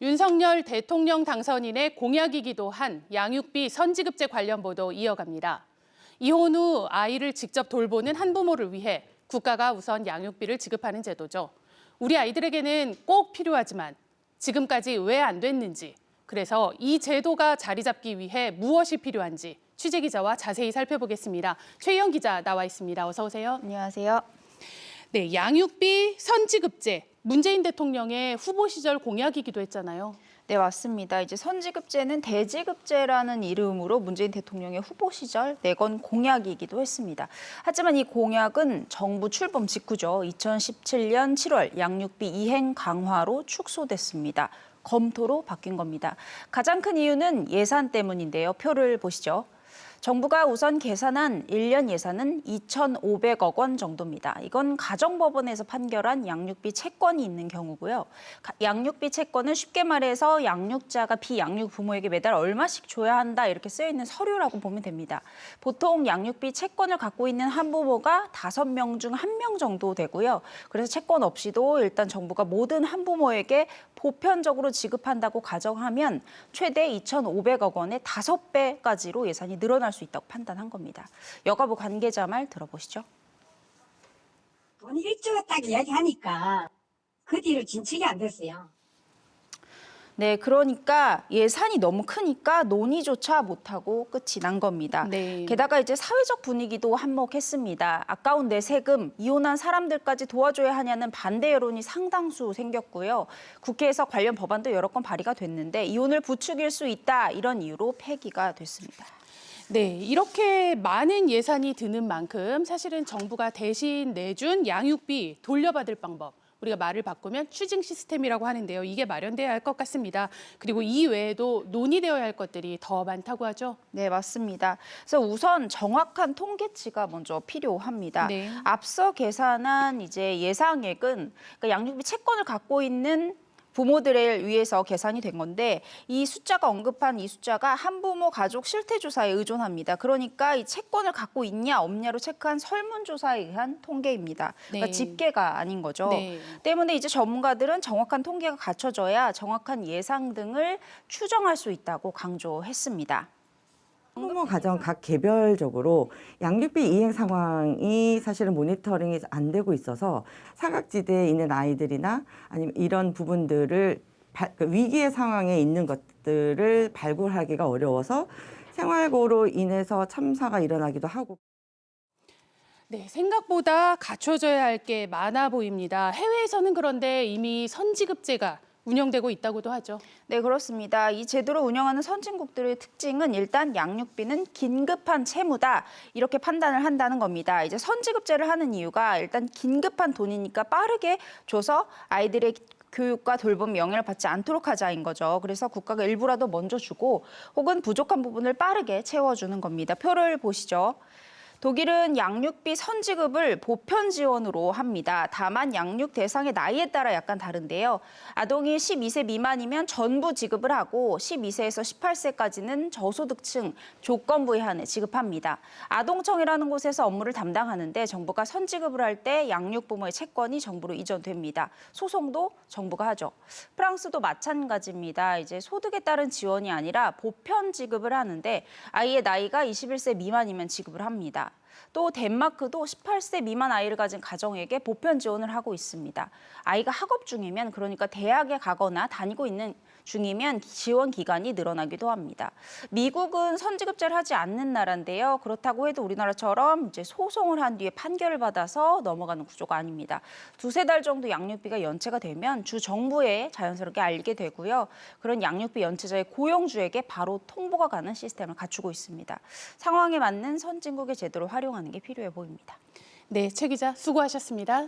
윤석열 대통령 당선인의 공약이기도 한 양육비 선지급제 관련 보도 이어갑니다. 이혼 후 아이를 직접 돌보는 한부모를 위해 국가가 우선 양육비를 지급하는 제도죠. 우리 아이들에게는 꼭 필요하지만 지금까지 왜 안 됐는지, 그래서 이 제도가 자리 잡기 위해 무엇이 필요한지 취재기자와 자세히 살펴보겠습니다. 최희영 기자 나와 있습니다. 어서 오세요. 안녕하세요. 네, 양육비 선지급제. 문재인 대통령의 후보 시절 공약이기도 했잖아요. 네, 맞습니다. 이제 선지급제는 대지급제라는 이름으로 문재인 대통령의 후보 시절 내건 공약이기도 했습니다. 하지만 이 공약은 정부 출범 직후죠. 2017년 7월 양육비 이행 강화로 축소됐습니다. 검토로 바뀐 겁니다. 가장 큰 이유는 예산 때문인데요. 표를 보시죠. 정부가 우선 계산한 1년 예산은 2,500억 원 정도입니다. 이건 가정법원에서 판결한 양육비 채권이 있는 경우고요. 양육비 채권은 쉽게 말해서 양육자가 비양육 부모에게 매달 얼마씩 줘야 한다 이렇게 쓰여 있는 서류라고 보면 됩니다. 보통 양육비 채권을 갖고 있는 한부모가 5명 중 1명 정도 되고요. 그래서 채권 없이도 일단 정부가 모든 한부모에게 보편적으로 지급한다고 가정하면 최대 2,500억 원의 5배까지로 예산이 늘어날 수 있다고 판단한 겁니다. 여가부 관계자 말 들어보시죠. 돈이 1조 딱 이야기하니까 그 뒤로 진척이 안 됐어요. 네, 그러니까 예산이 너무 크니까 논의조차 못하고 끝이 난 겁니다. 네. 게다가 이제 사회적 분위기도 한몫했습니다. 아까운 내 세금, 이혼한 사람들까지 도와줘야 하냐는 반대 여론이 상당수 생겼고요. 국회에서 관련 법안도 여러 건 발의가 됐는데 이혼을 부추길 수 있다 이런 이유로 폐기가 됐습니다. 네, 이렇게 많은 예산이 드는 만큼 사실은 정부가 대신 내준 양육비 돌려받을 방법, 우리가 말을 바꾸면 추징 시스템이라고 하는데요. 이게 마련돼야 할 것 같습니다. 그리고 이 외에도 논의되어야 할 것들이 더 많다고 하죠. 네, 맞습니다. 그래서 우선 정확한 통계치가 먼저 필요합니다. 네. 앞서 계산한 이제 예상액은 그러니까 양육비 채권을 갖고 있는 부모들을 위해서 계산이 된 건데 이 숫자가 언급한 이 숫자가 한부모 가족 실태조사에 의존합니다. 그러니까 이 채권을 갖고 있냐 없냐로 체크한 설문조사에 의한 통계입니다. 그러니까 네. 집계가 아닌 거죠. 네. 때문에 이제 전문가들은 정확한 통계가 갖춰져야 정확한 예상 등을 추정할 수 있다고 강조했습니다. 한부모 가정 각 개별적으로 양육비 이행 상황이 사실은 모니터링이 안 되고 있어서 사각지대에 있는 아이들이나 아니면 이런 부분들을 위기의 상황에 있는 것들을 발굴하기가 어려워서 생활고로 인해서 참사가 일어나기도 하고. 네, 생각보다 갖춰져야 할 게 많아 보입니다. 해외에서는 그런데 이미 선지급제가 운영되고 있다고도 하죠. 네, 그렇습니다. 이 제도를 운영하는 선진국들의 특징은 일단 양육비는 긴급한 채무다 이렇게 판단을 한다는 겁니다. 이제 선지급제를 하는 이유가 일단 긴급한 돈이니까 빠르게 줘서 아이들의 교육과 돌봄 영향을 받지 않도록 하자인 거죠. 그래서 국가가 일부라도 먼저 주고 혹은 부족한 부분을 빠르게 채워주는 겁니다. 표를 보시죠. 독일은 양육비 선지급을 보편 지원으로 합니다. 다만 양육 대상의 나이에 따라 약간 다른데요. 아동이 12세 미만이면 전부 지급을 하고 12세에서 18세까지는 저소득층 조건부에 한해 지급합니다. 아동청이라는 곳에서 업무를 담당하는데 정부가 선지급을 할 때 양육부모의 채권이 정부로 이전됩니다. 소송도 정부가 하죠. 프랑스도 마찬가지입니다. 이제 소득에 따른 지원이 아니라 보편 지급을 하는데 아이의 나이가 21세 미만이면 지급을 합니다. 또 덴마크도 18세 미만 아이를 가진 가정에게 보편 지원을 하고 있습니다. 아이가 학업 중이면 그러니까 대학에 가거나 다니고 있는 중이면 지원 기간이 늘어나기도 합니다. 미국은 선지급제를 하지 않는 나라인데요. 그렇다고 해도 우리나라처럼 이제 소송을 한 뒤에 판결을 받아서 넘어가는 구조가 아닙니다. 2~3달 정도 양육비가 연체가 되면 주 정부에 자연스럽게 알게 되고요. 그런 양육비 연체자의 고용주에게 바로 통보가 가는 시스템을 갖추고 있습니다. 상황에 맞는 선진국의 제도를 활용하는 게 필요해 보입니다. 네, 최 기자 수고하셨습니다.